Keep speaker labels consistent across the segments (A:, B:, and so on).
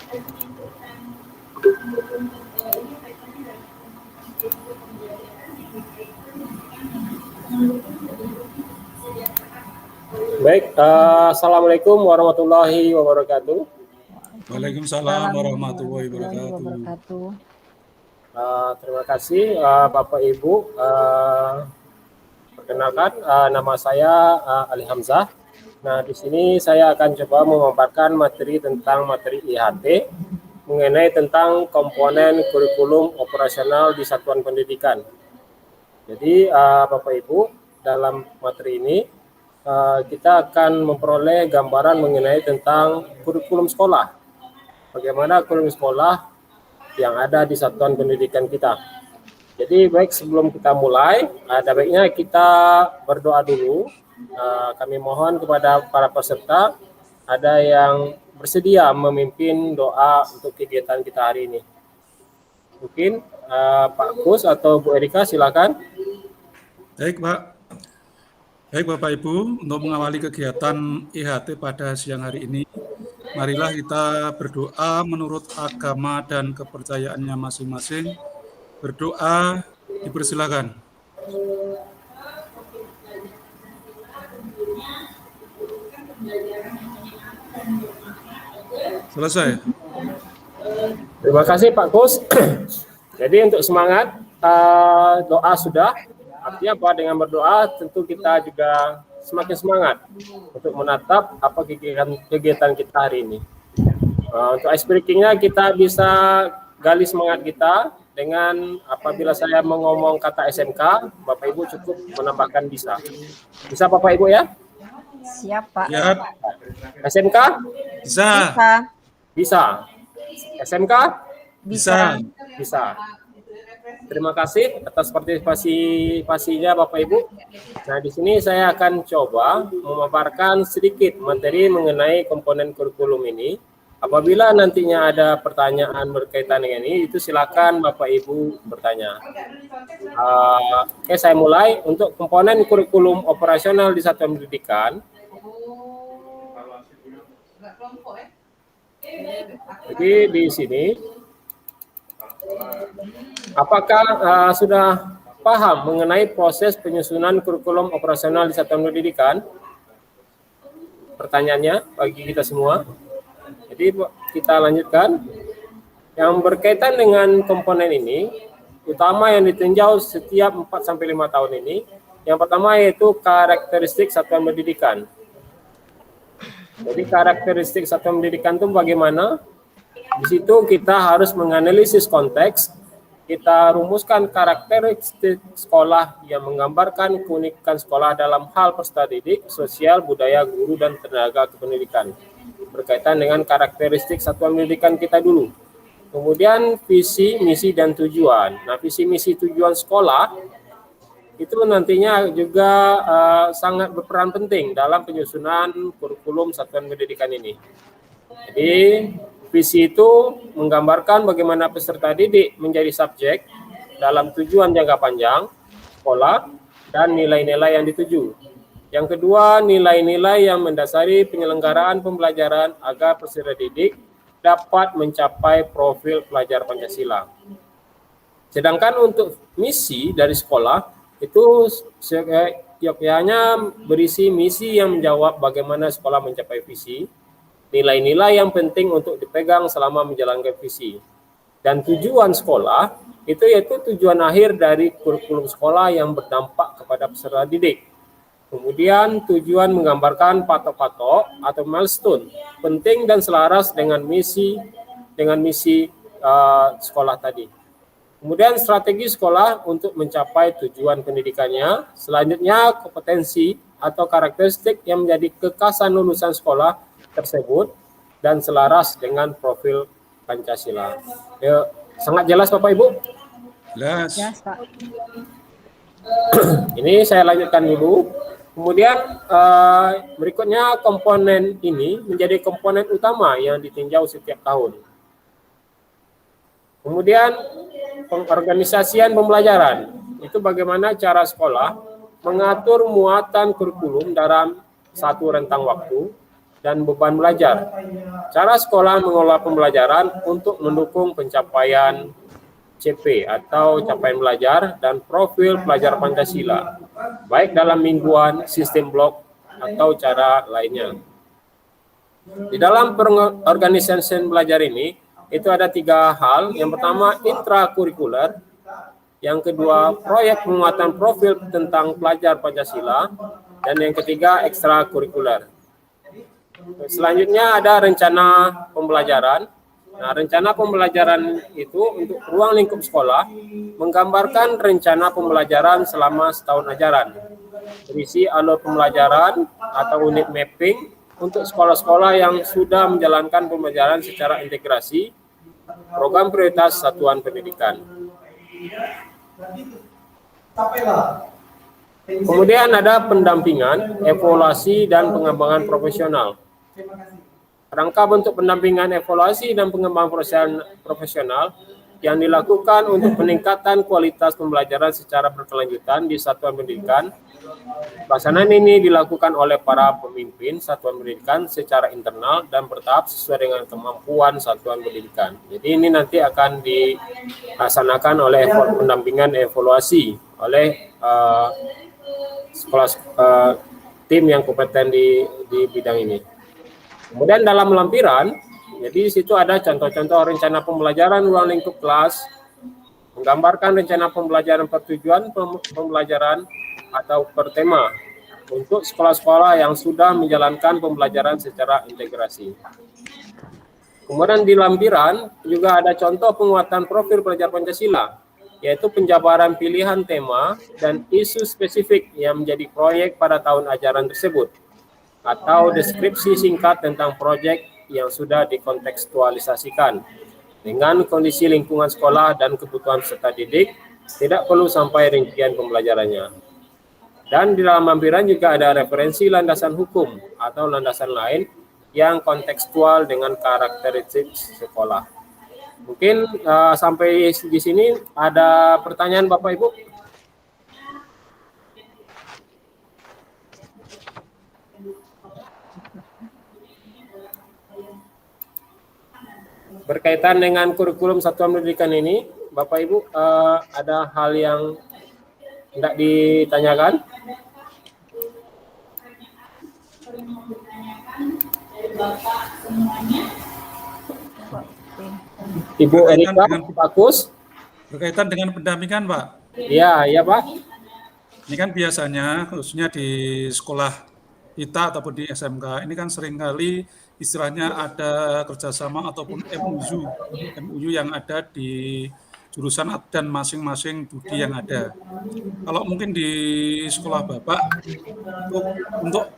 A: Baik, Assalamualaikum warahmatullahi wabarakatuh.
B: Waalaikumsalam warahmatullahi wabarakatuh.
A: Terima kasih Bapak Ibu. Perkenalkan, nama saya Ali Hamzah. Nah, di sini saya akan coba memaparkan materi tentang materi IHT mengenai tentang komponen kurikulum operasional di satuan pendidikan. Jadi, Bapak Ibu, dalam materi ini kita akan memperoleh gambaran mengenai tentang kurikulum sekolah. Bagaimana kurikulum sekolah yang ada di satuan pendidikan kita. Jadi baik, sebelum kita mulai, ada baiknya kita berdoa dulu. Kami mohon kepada para peserta, ada yang bersedia memimpin doa untuk kegiatan kita hari ini. Mungkin Pak Kus atau Bu Erika, silakan.
B: Baik, Pak. Baik Bapak Ibu, untuk mengawali kegiatan IHT pada siang hari ini, marilah kita berdoa menurut agama dan kepercayaannya masing-masing. Berdoa, dipersilakan. Selesai.
A: Terima kasih Pak Kus. Jadi untuk semangat, doa sudah. Artinya apa? Dengan berdoa tentu kita juga semakin semangat untuk menatap apa kegiatan kita hari ini. Untuk ice breaking-nya kita bisa gali semangat kita dengan apabila saya mengomong kata SMK, Bapak Ibu cukup menambahkan bisa. Bisa Bapak Ibu ya?
C: Siap Pak.
B: Ya.
A: SMK?
B: Bisa.
A: Bisa. SMK?
B: Bisa.
A: Bisa. Terima kasih atas partisipasinya Bapak Ibu. Nah, di sini saya akan coba memaparkan sedikit materi mengenai komponen kurikulum ini. Apabila nantinya ada pertanyaan berkaitan dengan ini, itu silakan Bapak Ibu bertanya. Oke, saya mulai untuk komponen kurikulum operasional di satuan pendidikan. Jadi di sini, apakah sudah paham mengenai proses penyusunan kurikulum operasional di satuan pendidikan? Pertanyaannya bagi kita semua. Jadi kita lanjutkan. Yang berkaitan dengan komponen ini, utama yang ditinjau setiap 4-5 tahun ini, yang pertama yaitu karakteristik satuan pendidikan. Jadi karakteristik satuan pendidikan itu bagaimana? Di situ kita harus menganalisis konteks, kita rumuskan karakteristik sekolah yang menggambarkan keunikan sekolah dalam hal peserta didik, sosial, budaya, guru, dan tenaga kependidikan. Berkaitan dengan karakteristik satuan pendidikan kita dulu. Kemudian visi, misi, dan tujuan. Nah, visi, misi, tujuan sekolah itu nantinya juga sangat berperan penting dalam penyusunan kurikulum satuan pendidikan ini. Jadi visi itu menggambarkan bagaimana peserta didik menjadi subjek dalam tujuan jangka panjang sekolah dan nilai-nilai yang dituju. Yang kedua, nilai-nilai yang mendasari penyelenggaraan pembelajaran agar peserta didik dapat mencapai profil pelajar Pancasila. Sedangkan untuk misi dari sekolah itu seyogyanya berisi misi yang menjawab bagaimana sekolah mencapai visi, nilai-nilai yang penting untuk dipegang selama menjalankan visi. Dan tujuan sekolah itu yaitu tujuan akhir dari kurikulum sekolah yang berdampak kepada peserta didik. Kemudian tujuan menggambarkan patok-patok atau milestone penting dan selaras dengan misi sekolah tadi. Kemudian strategi sekolah untuk mencapai tujuan pendidikannya. Selanjutnya kompetensi atau karakteristik yang menjadi kekhasan lulusan sekolah tersebut dan selaras dengan profil Pancasila. Ya, sangat jelas Bapak Ibu?
B: Jelas.
C: Jelas Pak.
A: Ini saya lanjutkan dulu. Kemudian berikutnya komponen ini menjadi komponen utama yang ditinjau setiap tahun. Kemudian pengorganisasian pembelajaran. Itu bagaimana cara sekolah mengatur muatan kurikulum dalam satu rentang waktu dan beban belajar. Cara sekolah mengelola pembelajaran untuk mendukung pencapaian CP atau capaian belajar dan profil pelajar Pancasila, baik dalam mingguan, sistem blok, atau cara lainnya. Di dalam pengorganisasian belajar ini, itu ada 3 hal. Yang pertama, intrakurikuler. Yang kedua, proyek penguatan profil tentang pelajar Pancasila. Dan yang ketiga, ekstrakurikuler. Selanjutnya ada rencana pembelajaran. Nah, rencana pembelajaran itu untuk ruang lingkup sekolah menggambarkan rencana pembelajaran selama setahun ajaran. Berisi alur pembelajaran atau unit mapping untuk sekolah-sekolah yang sudah menjalankan pembelajaran secara integrasi program prioritas satuan pendidikan. Kemudian ada pendampingan, evaluasi, dan pengembangan profesional. Rangka bentuk pendampingan, evaluasi, dan pengembangan profesional yang dilakukan untuk peningkatan kualitas pembelajaran secara berkelanjutan di satuan pendidikan. Pelaksanaan ini dilakukan oleh para pemimpin satuan pendidikan secara internal dan bertahap sesuai dengan kemampuan satuan pendidikan. Jadi ini nanti akan dilaksanakan oleh pendampingan evaluasi oleh tim yang kompeten di bidang ini. Kemudian dalam lampiran, jadi di situ ada contoh-contoh rencana pembelajaran ruang lingkup kelas, menggambarkan rencana pembelajaran per tujuan pembelajaran atau per tema untuk sekolah-sekolah yang sudah menjalankan pembelajaran secara integrasi. Kemudian di lampiran juga ada contoh penguatan profil pelajar Pancasila, yaitu penjabaran pilihan tema dan isu spesifik yang menjadi proyek pada tahun ajaran tersebut, atau deskripsi singkat tentang proyek yang sudah dikontekstualisasikan dengan kondisi lingkungan sekolah dan kebutuhan peserta didik, tidak perlu sampai rincian pembelajarannya. Dan di dalam lampiran juga ada referensi landasan hukum atau landasan lain yang kontekstual dengan karakteristik sekolah. Mungkin sampai di sini ada pertanyaan Bapak Ibu? Berkaitan dengan kurikulum satuan pendidikan ini, Bapak Ibu ada hal yang tidak ditanyakan? Ibu Erika, Bagus.
B: Berkaitan dengan pendampingan, Pak.
A: Iya, iya Pak.
B: Ini kan biasanya, khususnya di sekolah kita ataupun di SMK, ini kan seringkali istilahnya ada kerjasama ataupun MOU yang ada di jurusan dan masing-masing studi yang ada. Kalau mungkin di sekolah Bapak, untuk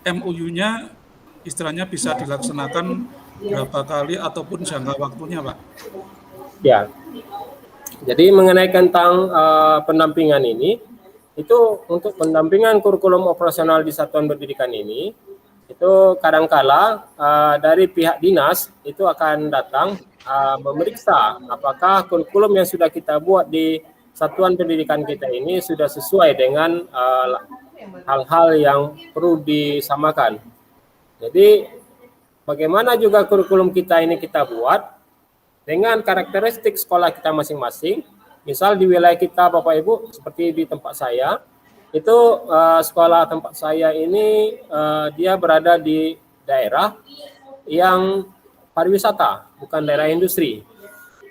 B: MOU-nya istilahnya bisa dilaksanakan berapa kali ataupun jangka waktunya, Pak?
A: Ya, jadi mengenai tentang pendampingan ini, itu untuk pendampingan kurikulum operasional di satuan pendidikan ini, itu kadangkala dari pihak dinas itu akan datang memeriksa apakah kurikulum yang sudah kita buat di satuan pendidikan kita ini sudah sesuai dengan hal-hal yang perlu disamakan. Jadi bagaimana juga kurikulum kita ini kita buat dengan karakteristik sekolah kita masing-masing. Misal di wilayah kita Bapak Ibu, seperti di tempat saya, itu sekolah tempat saya ini dia berada di daerah yang pariwisata, bukan daerah industri.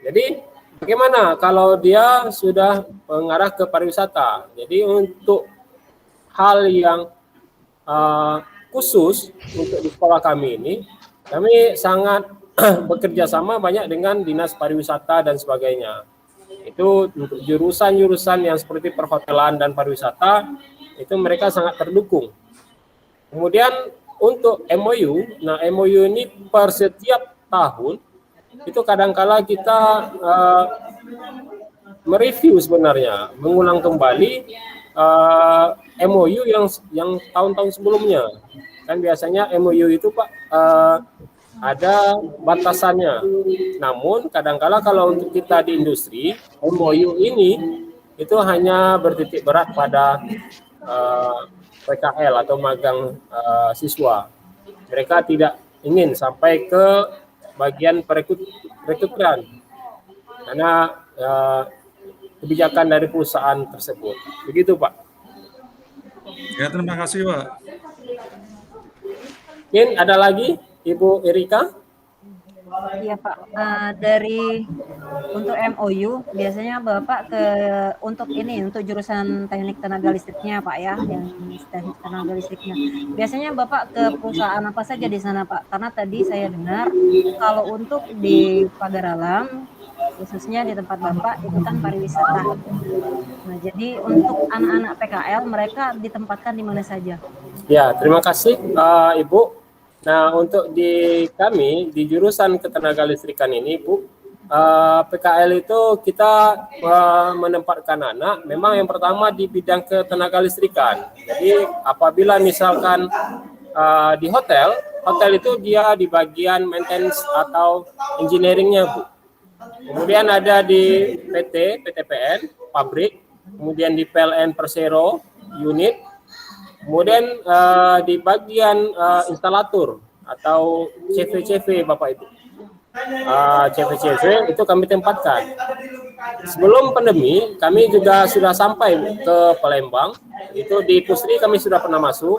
A: Jadi bagaimana kalau dia sudah mengarah ke pariwisata? Jadi untuk hal yang khusus untuk di sekolah kami ini, kami sangat bekerja sama banyak dengan dinas pariwisata dan sebagainya. Itu untuk jurusan-jurusan yang seperti perhotelan dan pariwisata, itu mereka sangat terdukung. Kemudian untuk MOU, nah MOU ini per setiap tahun, itu kadangkala kita mereview sebenarnya, mengulang kembali MOU yang tahun-tahun sebelumnya. Kan biasanya MOU itu Pak ada batasannya. Namun kadangkala kalau untuk kita di industri, MOU ini itu hanya bertitik berat pada PKL atau magang siswa. Mereka tidak ingin sampai ke bagian perekrutan karena kebijakan dari perusahaan tersebut. Begitu Pak.
B: Ya, terima kasih Pak.
A: Mungkin ada lagi Ibu Erika?
C: Iya Pak, untuk MOU biasanya Bapak untuk jurusan teknik tenaga listriknya Pak ya, yang teknik tenaga listriknya. Biasanya Bapak ke perusahaan apa saja di sana Pak? Karena tadi saya dengar kalau untuk di Pagar Alam, khususnya di tempat Bapak itu kan pariwisata. Nah jadi untuk anak-anak PKL mereka ditempatkan di mana saja?
A: Ya, terima kasih Ibu. Nah, untuk di kami di jurusan ketenaga listrikan ini, Bu, PKL itu kita menempatkan anak. Memang yang pertama di bidang ketenaga listrikan. Jadi apabila misalkan di hotel itu dia di bagian maintenance atau engineeringnya, Bu. Kemudian ada di PTPN, pabrik. Kemudian di PLN Persero, unit. Kemudian di bagian instalator atau CV Bapak Ibu. CV itu kami tempatkan. Sebelum pandemi kami juga sudah sampai ke Palembang. Itu di Pusri kami sudah pernah masuk.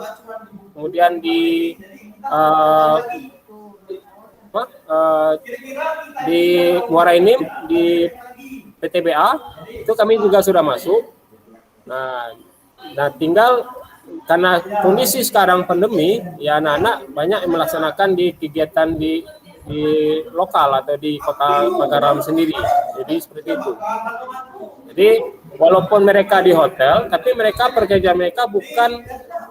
A: Kemudian di Muara Enim di PTBA itu kami juga sudah masuk. Nah tinggal karena kondisi sekarang pandemi, ya anak-anak banyak yang melaksanakan di kegiatan di lokal atau di kota Pagar Alam sendiri. Jadi seperti itu. Jadi walaupun mereka di hotel, tapi pekerjaan mereka bukan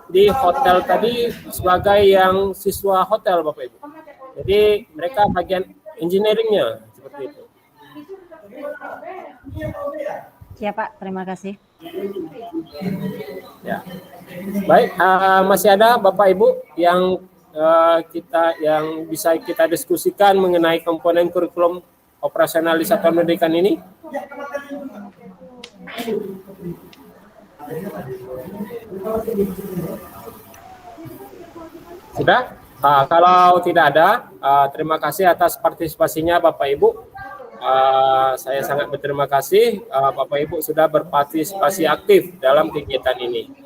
A: di hotel tadi sebagai yang siswa hotel Bapak Ibu. Jadi mereka bagian engineeringnya seperti itu.
C: Ya Pak, terima kasih.
A: Ya. Baik, masih ada Bapak Ibu yang bisa kita diskusikan mengenai komponen kurikulum operasional di satuan pendidikan ini? Sudah? Kalau tidak ada, terima kasih atas partisipasinya Bapak Ibu. Saya sangat berterima kasih Bapak Ibu sudah berpartisipasi aktif dalam kegiatan ini.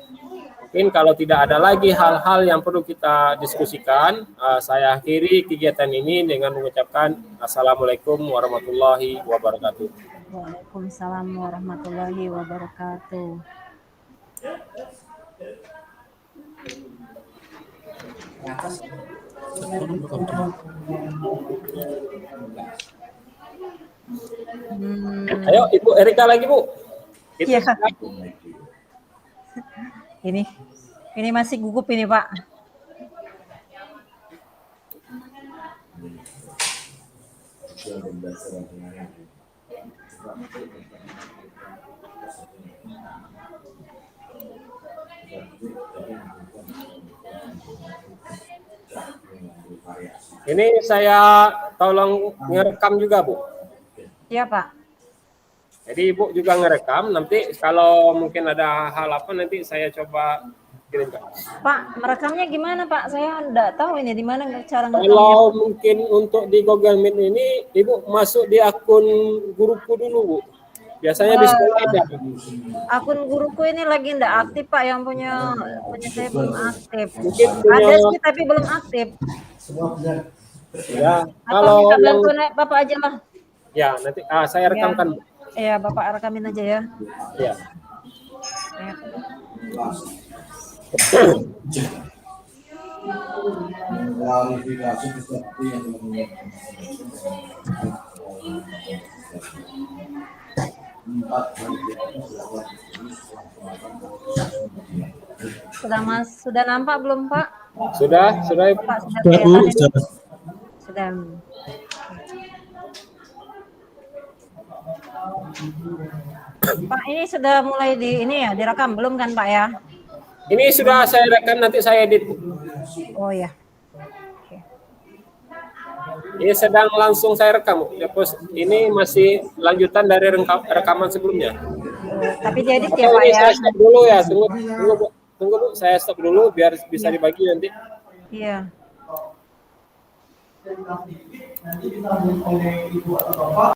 A: Mungkin kalau tidak ada lagi hal-hal yang perlu kita diskusikan, saya akhiri kegiatan ini dengan mengucapkan Assalamualaikum warahmatullahi wabarakatuh.
C: Waalaikumsalam warahmatullahi wabarakatuh.
A: Ayo Ibu Erika lagi Bu.
C: Iya. Ini masih gugup ini Pak.
A: Ini saya tolong ngerekam juga Bu.
C: Iya Pak.
A: Jadi Ibu juga ngerekam, nanti kalau mungkin ada hal apa nanti saya coba kirimkan.
C: Pak, merekamnya gimana Pak? Saya enggak tahu ini di mana cara ngerekamnya.
A: Kalau mungkin untuk di Google Meet ini Ibu masuk di akun guruku dulu Bu. Biasanya di sekolah ada.
C: Akun guruku ini lagi enggak aktif Pak, yang punya saya belum aktif.
A: Mungkin punya...
C: Ada sih tapi belum aktif.
A: Ya,
C: kalau minta bantuan Bapak aja lah.
A: Ya, nanti saya rekamkan.
C: Iya, Bapak rekamin aja ya.
A: Iya.
D: Klarifikasi seperti yang
C: Sudah nampak belum Pak?
A: Sudah.
C: Pak, sudah. Pak, ini sudah mulai direkam belum kan Pak ya?
A: Ini sudah saya rekam, nanti saya edit.
C: Oh ya. Oke.
A: Ini sedang langsung saya rekam. Ini masih lanjutan dari rekaman sebelumnya.
C: Tapi jadi ya Pak ya.
A: Saya stop dulu ya, tunggu Bu, saya stop dulu biar bisa dibagi nanti.
C: Iya.
E: Nanti ditanggung oleh ibu atau bapak.